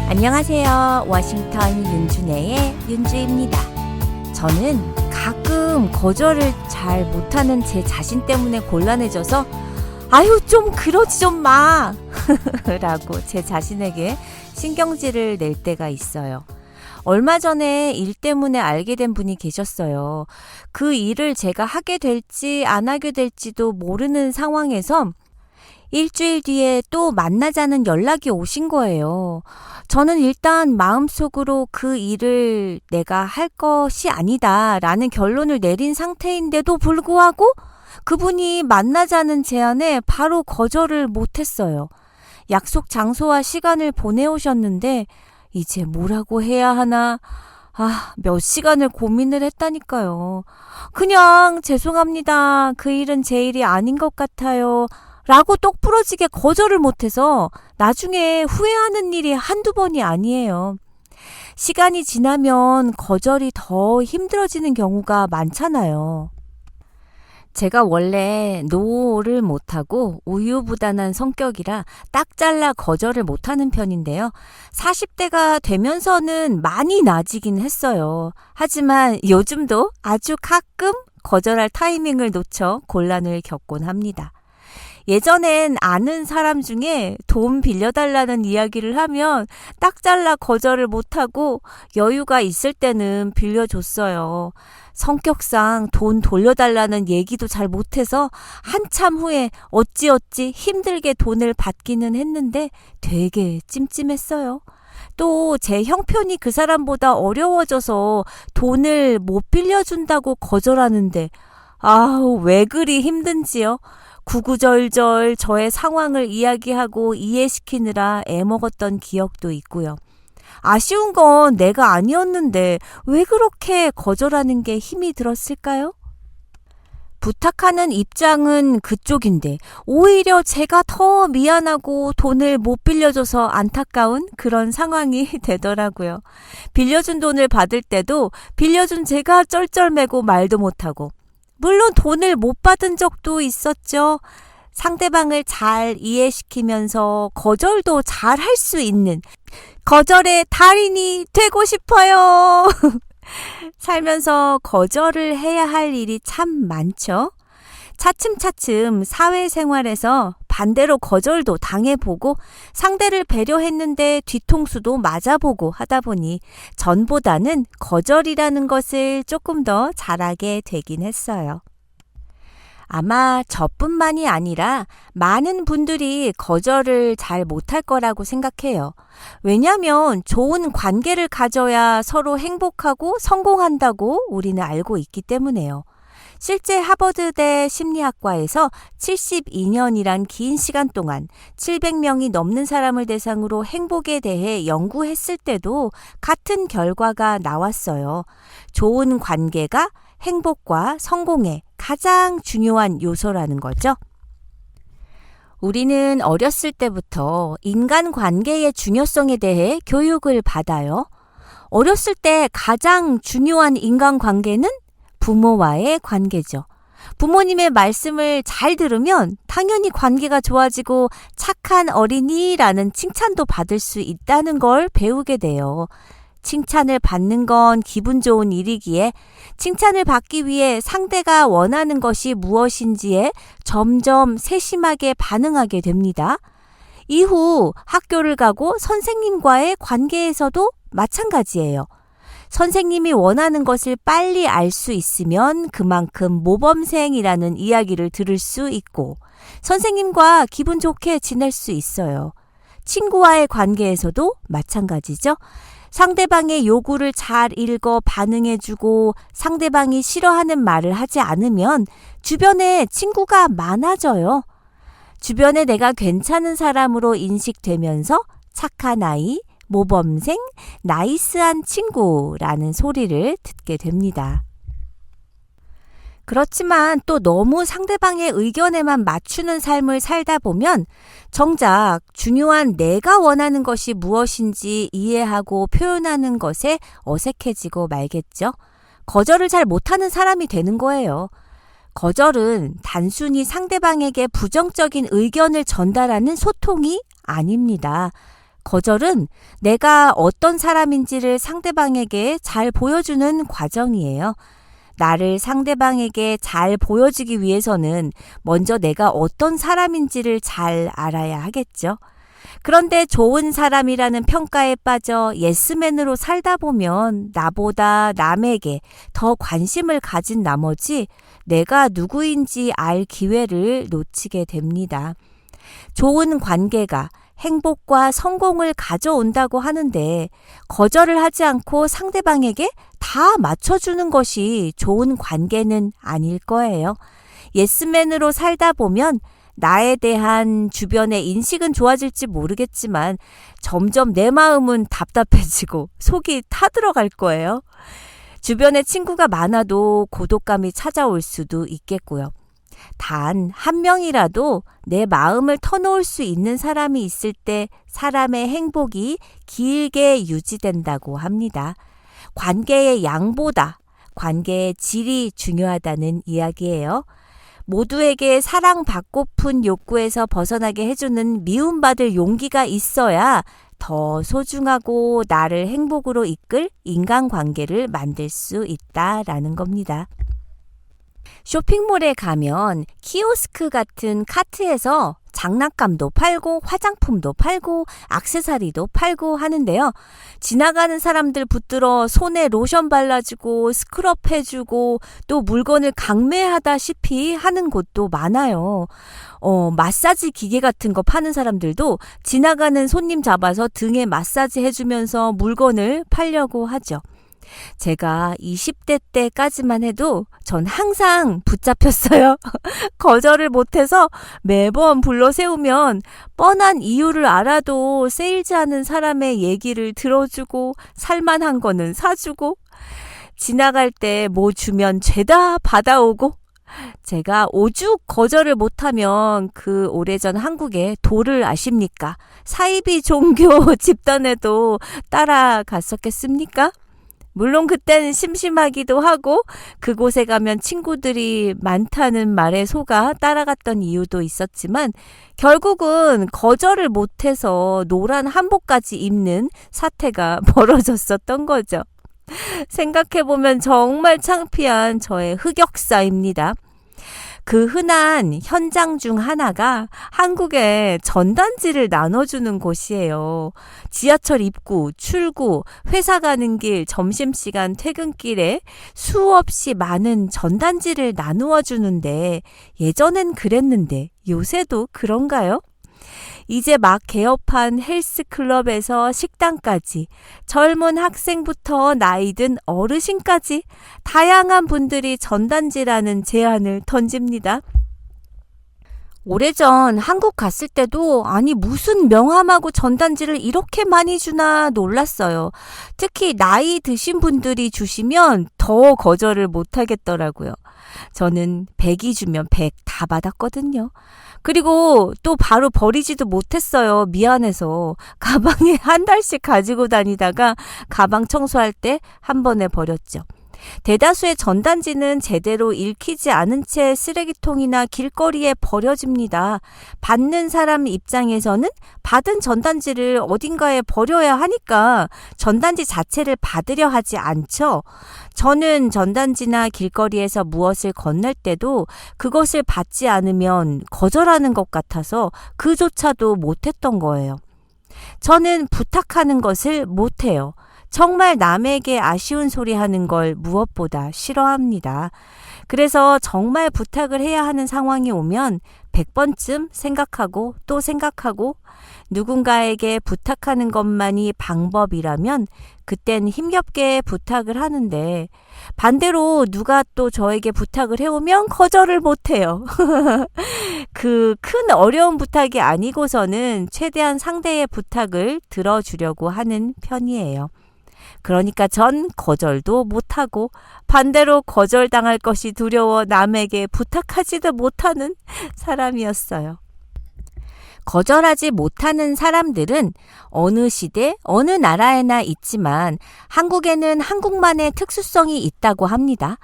안녕하세요. 워싱턴 윤준혜의 윤주입니다. 저는 가끔 거절을 잘 못하는 제 자신 때문에 곤란해져서 아유 좀 그러지 좀 마! 라고 제 자신에게 신경질을 낼 때가 있어요. 얼마 전에 일 때문에 알게 된 분이 계셨어요. 그 일을 제가 하게 될지 안 하게 될지도 모르는 상황에서 일주일 뒤에 또 만나자는 연락이 오신 거예요. 저는 일단 마음속으로 그 일을 내가 할 것이 아니다라는 결론을 내린 상태인데도 불구하고 그분이 만나자는 제안에 바로 거절을 못했어요. 약속 장소와 시간을 보내오셨는데 이제 뭐라고 해야 하나? 몇 시간을 고민을 했다니까요. 그냥 죄송합니다. 그 일은 제 일이 아닌 것 같아요. 라고 똑부러지게 거절을 못해서 나중에 후회하는 일이 한두 번이 아니에요. 시간이 지나면 거절이 더 힘들어지는 경우가 많잖아요. 제가 원래 노를 못하고 우유부단한 성격이라 딱 잘라 거절을 못하는 편인데요. 40대가 되면서는 많이 나아지긴 했어요. 하지만 요즘도 아주 가끔 거절할 타이밍을 놓쳐 곤란을 겪곤 합니다. 예전엔 아는 사람 중에 돈 빌려달라는 이야기를 하면 딱 잘라 거절을 못하고 여유가 있을 때는 빌려줬어요. 성격상 돈 돌려달라는 얘기도 잘 못해서 한참 후에 어찌어찌 힘들게 돈을 받기는 했는데 되게 찜찜했어요. 또 제 형편이 그 사람보다 어려워져서 돈을 못 빌려준다고 거절하는데 왜 그리 힘든지요? 구구절절 저의 상황을 이야기하고 이해시키느라 애먹었던 기억도 있고요. 아쉬운 건 내가 아니었는데 왜 그렇게 거절하는 게 힘이 들었을까요? 부탁하는 입장은 그쪽인데 오히려 제가 더 미안하고 돈을 못 빌려줘서 안타까운 그런 상황이 되더라고요. 빌려준 돈을 받을 때도 빌려준 제가 쩔쩔매고 말도 못하고 물론 돈을 못 받은 적도 있었죠. 상대방을 잘 이해시키면서 거절도 잘 할 수 있는 거절의 달인이 되고 싶어요. 살면서 거절을 해야 할 일이 참 많죠. 차츰차츰 사회생활에서 반대로 거절도 당해보고 상대를 배려했는데 뒤통수도 맞아보고 하다 보니 전보다는 거절이라는 것을 조금 더 잘하게 되긴 했어요. 아마 저뿐만이 아니라 많은 분들이 거절을 잘 못할 거라고 생각해요. 왜냐하면 좋은 관계를 가져야 서로 행복하고 성공한다고 우리는 알고 있기 때문에요. 실제 하버드대 심리학과에서 72년이란 긴 시간 동안 700명이 넘는 사람을 대상으로 행복에 대해 연구했을 때도 같은 결과가 나왔어요. 좋은 관계가 행복과 성공의 가장 중요한 요소라는 거죠. 우리는 어렸을 때부터 인간관계의 중요성에 대해 교육을 받아요. 어렸을 때 가장 중요한 인간관계는 부모와의 관계죠. 부모님의 말씀을 잘 들으면 당연히 관계가 좋아지고 착한 어린이라는 칭찬도 받을 수 있다는 걸 배우게 돼요. 칭찬을 받는 건 기분 좋은 일이기에 칭찬을 받기 위해 상대가 원하는 것이 무엇인지에 점점 세심하게 반응하게 됩니다. 이후 학교를 가고 선생님과의 관계에서도 마찬가지예요. 선생님이 원하는 것을 빨리 알 수 있으면 그만큼 모범생이라는 이야기를 들을 수 있고 선생님과 기분 좋게 지낼 수 있어요. 친구와의 관계에서도 마찬가지죠. 상대방의 요구를 잘 읽어 반응해주고 상대방이 싫어하는 말을 하지 않으면 주변에 친구가 많아져요. 주변에 내가 괜찮은 사람으로 인식되면서 착한 아이, 모범생, 나이스한 친구라는 소리를 듣게 됩니다. 그렇지만 또 너무 상대방의 의견에만 맞추는 삶을 살다 보면 정작 중요한 내가 원하는 것이 무엇인지 이해하고 표현하는 것에 어색해지고 말겠죠. 거절을 잘 못하는 사람이 되는 거예요. 거절은 단순히 상대방에게 부정적인 의견을 전달하는 소통이 아닙니다. 거절은 내가 어떤 사람인지를 상대방에게 잘 보여주는 과정이에요. 나를 상대방에게 잘 보여주기 위해서는 먼저 내가 어떤 사람인지를 잘 알아야 하겠죠. 그런데 좋은 사람이라는 평가에 빠져 예스맨으로 살다 보면 나보다 남에게 더 관심을 가진 나머지 내가 누구인지 알 기회를 놓치게 됩니다. 좋은 관계가 행복과 성공을 가져온다고 하는데 거절을 하지 않고 상대방에게 다 맞춰주는 것이 좋은 관계는 아닐 거예요. 예스맨으로 살다 보면 나에 대한 주변의 인식은 좋아질지 모르겠지만 점점 내 마음은 답답해지고 속이 타들어갈 거예요. 주변에 친구가 많아도 고독감이 찾아올 수도 있겠고요. 단 한 명이라도 내 마음을 터놓을 수 있는 사람이 있을 때 사람의 행복이 길게 유지된다고 합니다. 관계의 양보다 관계의 질이 중요하다는 이야기예요. 모두에게 사랑받고픈 욕구에서 벗어나게 해주는 미움받을 용기가 있어야 더 소중하고 나를 행복으로 이끌 인간관계를 만들 수 있다라는 겁니다. 쇼핑몰에 가면 키오스크 같은 카트에서 장난감도 팔고 화장품도 팔고 액세서리도 팔고 하는데요. 지나가는 사람들 붙들어 손에 로션 발라주고 스크럽 해주고 또 물건을 강매하다시피 하는 곳도 많아요. 마사지 기계 같은 거 파는 사람들도 지나가는 손님 잡아서 등에 마사지 해주면서 물건을 팔려고 하죠. 제가 20대 때까지만 해도 전 항상 붙잡혔어요. 거절을 못해서 매번 불러 세우면 뻔한 이유를 알아도 세일즈하는 사람의 얘기를 들어주고 살만한 거는 사주고 지나갈 때 뭐 주면 죄다 받아오고 제가 오죽 거절을 못하면 그 오래전 한국의 도를 아십니까? 사이비 종교 집단에도 따라갔었겠습니까? 물론 그때는 심심하기도 하고 그곳에 가면 친구들이 많다는 말에 속아 따라갔던 이유도 있었지만 결국은 거절을 못해서 노란 한복까지 입는 사태가 벌어졌었던 거죠. 생각해보면 정말 창피한 저의 흑역사입니다. 그 흔한 현장 중 하나가 한국에 전단지를 나눠주는 곳이에요. 지하철 입구, 출구, 회사 가는 길, 점심시간, 퇴근길에 수없이 많은 전단지를 나누어 주는데 예전엔 그랬는데 요새도 그런가요? 이제 막 개업한 헬스클럽에서 식당까지 젊은 학생부터 나이든 어르신까지 다양한 분들이 전단지라는 제안을 던집니다. 오래전 한국 갔을 때도 아니 무슨 명함하고 전단지를 이렇게 많이 주나 놀랐어요. 특히 나이 드신 분들이 주시면 더 거절을 못 하겠더라고요. 저는 100이 주면 100 다 받았거든요. 그리고 또 바로 버리지도 못했어요. 미안해서. 가방에 한 달씩 가지고 다니다가 가방 청소할 때 한 번에 버렸죠. 대다수의 전단지는 제대로 읽히지 않은 채 쓰레기통이나 길거리에 버려집니다. 받는 사람 입장에서는 받은 전단지를 어딘가에 버려야 하니까 전단지 자체를 받으려 하지 않죠. 저는 전단지나 길거리에서 무엇을 건넬 때도 그것을 받지 않으면 거절하는 것 같아서 그조차도 못했던 거예요. 저는 부탁하는 것을 못해요. 정말 남에게 아쉬운 소리 하는 걸 무엇보다 싫어합니다. 그래서 정말 부탁을 해야 하는 상황이 오면 100번쯤 생각하고 또 생각하고 누군가에게 부탁하는 것만이 방법이라면 그땐 힘겹게 부탁을 하는데 반대로 누가 또 저에게 부탁을 해오면 거절을 못해요. 그 큰 어려운 부탁이 아니고서는 최대한 상대의 부탁을 들어주려고 하는 편이에요. 그러니까 전 거절도 못하고 반대로 거절당할 것이 두려워 남에게 부탁하지도 못하는 사람이었어요. 거절하지 못하는 사람들은 어느 시대, 어느 나라에나 있지만 한국에는 한국만의 특수성이 있다고 합니다.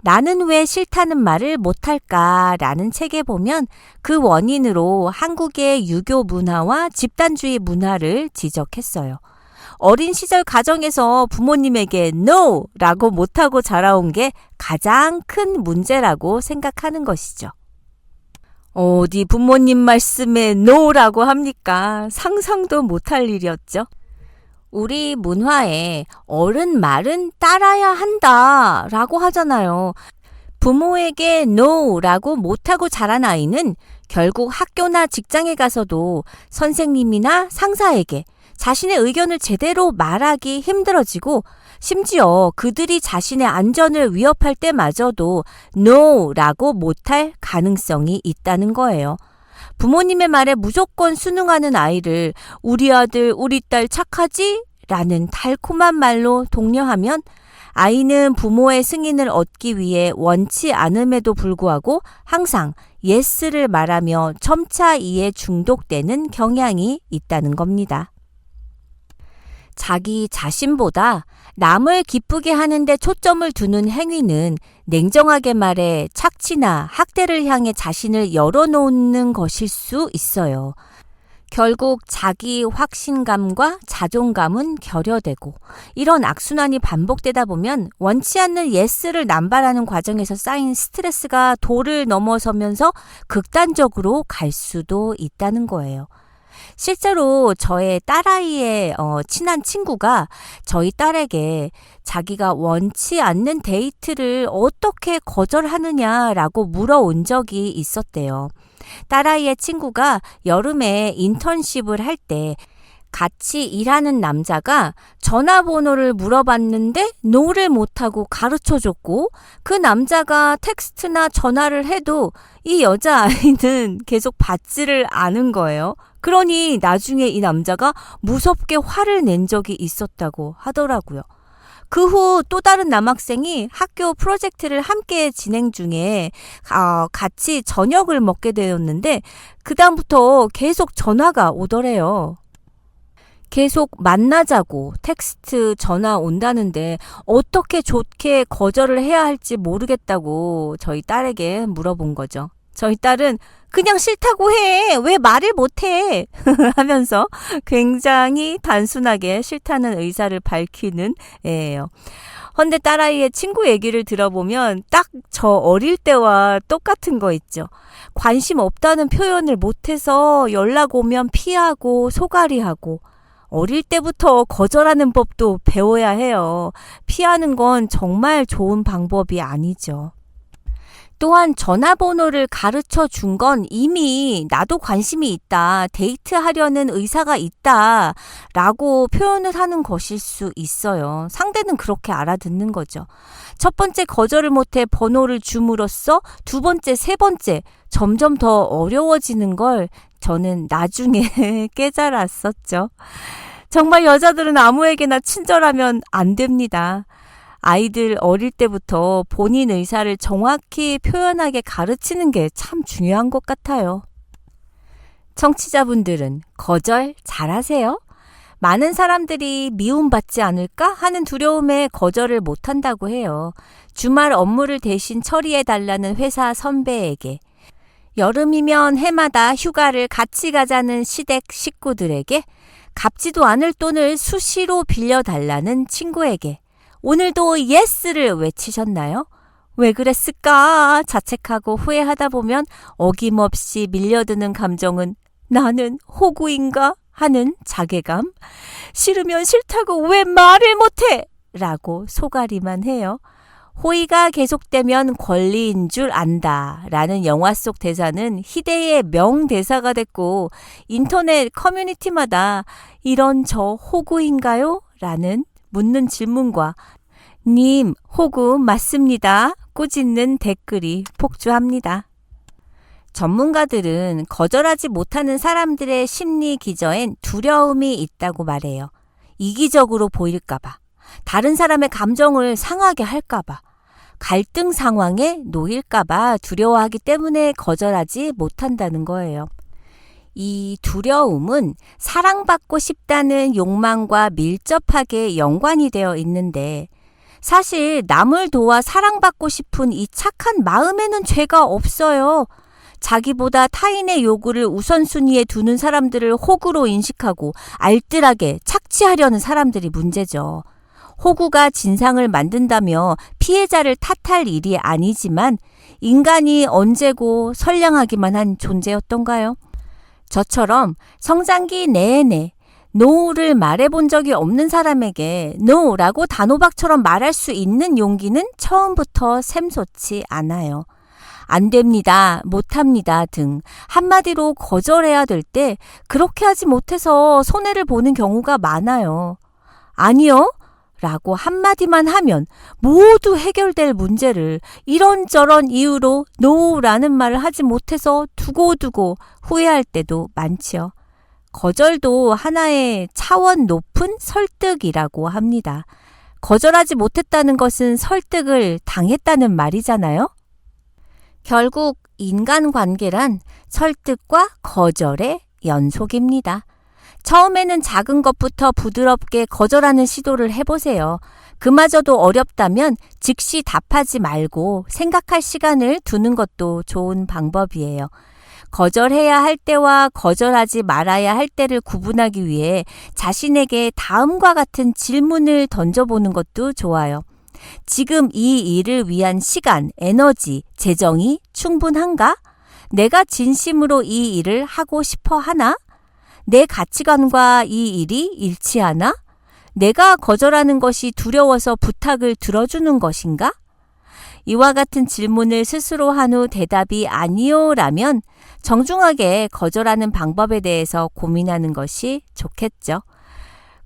나는 왜 싫다는 말을 못할까라는 책에 보면 그 원인으로 한국의 유교 문화와 집단주의 문화를 지적했어요. 어린 시절 가정에서 부모님에게 NO라고 못하고 자라온 게 가장 큰 문제라고 생각하는 것이죠. 어디 부모님 말씀에 NO라고 합니까? 상상도 못할 일이었죠. 우리 문화에 어른 말은 따라야 한다 라고 하잖아요. 부모에게 NO라고 못하고 자란 아이는 결국 학교나 직장에 가서도 선생님이나 상사에게 자신의 의견을 제대로 말하기 힘들어지고 심지어 그들이 자신의 안전을 위협할 때마저도 NO라고 못할 가능성이 있다는 거예요. 부모님의 말에 무조건 순응하는 아이를 우리 아들, 우리 딸 착하지? 라는 달콤한 말로 독려하면 아이는 부모의 승인을 얻기 위해 원치 않음에도 불구하고 항상 예스를 말하며 점차 이에 중독되는 경향이 있다는 겁니다. 자기 자신보다 남을 기쁘게 하는데 초점을 두는 행위는 냉정하게 말해 착취나 학대를 향해 자신을 열어놓는 것일 수 있어요. 결국 자기 확신감과 자존감은 결여되고 이런 악순환이 반복되다 보면 원치 않는 예스를 남발하는 과정에서 쌓인 스트레스가 도를 넘어서면서 극단적으로 갈 수도 있다는 거예요. 실제로 저의 딸아이의 친한 친구가 저희 딸에게 자기가 원치 않는 데이트를 어떻게 거절하느냐라고 물어온 적이 있었대요. 딸아이의 친구가 여름에 인턴십을 할 때 같이 일하는 남자가 전화번호를 물어봤는데 노를 못하고 가르쳐줬고 그 남자가 텍스트나 전화를 해도 이 여자아이는 계속 받지를 않은 거예요. 그러니 나중에 이 남자가 무섭게 화를 낸 적이 있었다고 하더라고요. 그 후 또 다른 남학생이 학교 프로젝트를 함께 진행 중에 같이 저녁을 먹게 되었는데 그다음부터 계속 전화가 오더래요. 계속 만나자고 텍스트, 전화 온다는데 어떻게 좋게 거절을 해야 할지 모르겠다고 저희 딸에게 물어본 거죠. 저희 딸은 그냥 싫다고 해. 왜 말을 못해? 하면서 굉장히 단순하게 싫다는 의사를 밝히는 애예요. 헌데 딸아이의 친구 얘기를 들어보면 딱 저 어릴 때와 똑같은 거 있죠. 관심 없다는 표현을 못해서 연락 오면 피하고 소갈이하고 어릴 때부터 거절하는 법도 배워야 해요. 피하는 건 정말 좋은 방법이 아니죠. 또한 전화번호를 가르쳐 준 건 이미 나도 관심이 있다, 데이트하려는 의사가 있다 라고 표현을 하는 것일 수 있어요. 상대는 그렇게 알아듣는 거죠. 첫 번째 거절을 못해 번호를 줌으로써 두 번째, 세 번째 점점 더 어려워지는 걸 저는 나중에 깨달았었죠. 정말 여자들은 아무에게나 친절하면 안 됩니다. 아이들 어릴 때부터 본인 의사를 정확히 표현하게 가르치는 게 참 중요한 것 같아요. 청취자분들은 거절 잘하세요? 많은 사람들이 미움받지 않을까 하는 두려움에 거절을 못한다고 해요. 주말 업무를 대신 처리해달라는 회사 선배에게, 여름이면 해마다 휴가를 같이 가자는 시댁 식구들에게, 갚지도 않을 돈을 수시로 빌려달라는 친구에게, 오늘도 예스를 외치셨나요? 왜 그랬을까 자책하고 후회하다 보면 어김없이 밀려드는 감정은 나는 호구인가 하는 자괴감, 싫으면 싫다고 왜 말을 못해? 라고 소가리만 해요. 호의가 계속되면 권리인 줄 안다 라는 영화 속 대사는 희대의 명대사가 됐고 인터넷 커뮤니티마다 이런 저 호구인가요? 라는 묻는 질문과 님, 호구 맞습니다. 꾸짖는 댓글이 폭주합니다. 전문가들은 거절하지 못하는 사람들의 심리 기저엔 두려움이 있다고 말해요. 이기적으로 보일까봐, 다른 사람의 감정을 상하게 할까봐, 갈등 상황에 놓일까봐 두려워하기 때문에 거절하지 못한다는 거예요. 이 두려움은 사랑받고 싶다는 욕망과 밀접하게 연관이 되어 있는데 사실 남을 도와 사랑받고 싶은 이 착한 마음에는 죄가 없어요. 자기보다 타인의 요구를 우선순위에 두는 사람들을 호구로 인식하고 알뜰하게 착취하려는 사람들이 문제죠. 호구가 진상을 만든다며 피해자를 탓할 일이 아니지만 인간이 언제고 선량하기만 한 존재였던가요? 저처럼 성장기 내내 NO를 말해본 적이 없는 사람에게 NO라고 단호박처럼 말할 수 있는 용기는 처음부터 샘솟지 않아요. 안 됩니다, 못합니다 등 한마디로 거절해야 될 때 그렇게 하지 못해서 손해를 보는 경우가 많아요. 아니요? 라고 한마디만 하면 모두 해결될 문제를 이런저런 이유로 NO라는 말을 하지 못해서 두고두고 후회할 때도 많지요. 거절도 하나의 차원 높은 설득이라고 합니다. 거절하지 못했다는 것은 설득을 당했다는 말이잖아요. 결국 인간관계란 설득과 거절의 연속입니다. 처음에는 작은 것부터 부드럽게 거절하는 시도를 해보세요. 그마저도 어렵다면 즉시 답하지 말고 생각할 시간을 두는 것도 좋은 방법이에요. 거절해야 할 때와 거절하지 말아야 할 때를 구분하기 위해 자신에게 다음과 같은 질문을 던져보는 것도 좋아요. 지금 이 일을 위한 시간, 에너지, 재정이 충분한가? 내가 진심으로 이 일을 하고 싶어 하나? 내 가치관과 이 일이 일치하나? 내가 거절하는 것이 두려워서 부탁을 들어주는 것인가? 이와 같은 질문을 스스로 한 후 대답이 아니요라면 정중하게 거절하는 방법에 대해서 고민하는 것이 좋겠죠.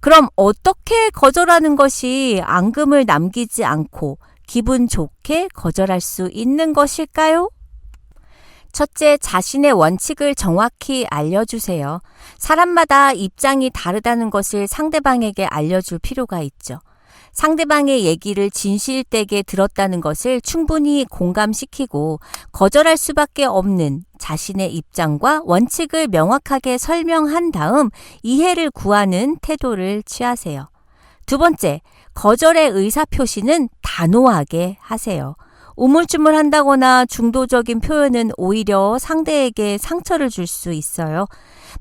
그럼 어떻게 거절하는 것이 앙금을 남기지 않고 기분 좋게 거절할 수 있는 것일까요? 첫째, 자신의 원칙을 정확히 알려주세요. 사람마다 입장이 다르다는 것을 상대방에게 알려줄 필요가 있죠. 상대방의 얘기를 진실되게 들었다는 것을 충분히 공감시키고 거절할 수밖에 없는 자신의 입장과 원칙을 명확하게 설명한 다음 이해를 구하는 태도를 취하세요. 두 번째, 거절의 의사표시는 단호하게 하세요. 우물쭈물한다거나 중도적인 표현은 오히려 상대에게 상처를 줄 수 있어요.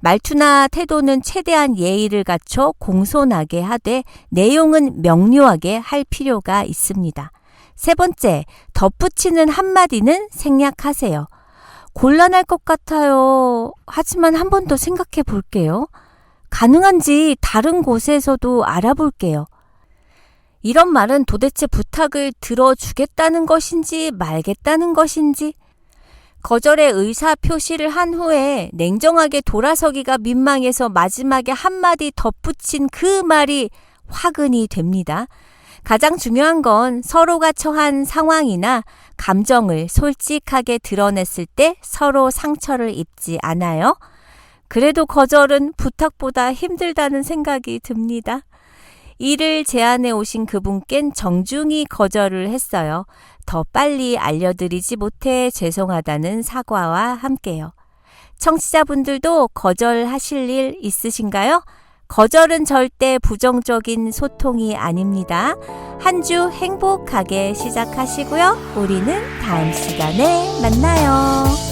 말투나 태도는 최대한 예의를 갖춰 공손하게 하되 내용은 명료하게 할 필요가 있습니다. 세 번째, 덧붙이는 한마디는 생략하세요. 곤란할 것 같아요. 하지만 한 번 더 생각해 볼게요. 가능한지 다른 곳에서도 알아볼게요. 이런 말은 도대체 부탁을 들어주겠다는 것인지 말겠다는 것인지 거절의 의사 표시를 한 후에 냉정하게 돌아서기가 민망해서 마지막에 한마디 덧붙인 그 말이 화근이 됩니다. 가장 중요한 건 서로가 처한 상황이나 감정을 솔직하게 드러냈을 때 서로 상처를 입지 않아요. 그래도 거절은 부탁보다 힘들다는 생각이 듭니다. 일을 제안해 오신 그분껜 정중히 거절을 했어요. 더 빨리 알려드리지 못해 죄송하다는 사과와 함께요. 청취자분들도 거절하실 일 있으신가요? 거절은 절대 부정적인 소통이 아닙니다. 한 주 행복하게 시작하시고요. 우리는 다음 시간에 만나요.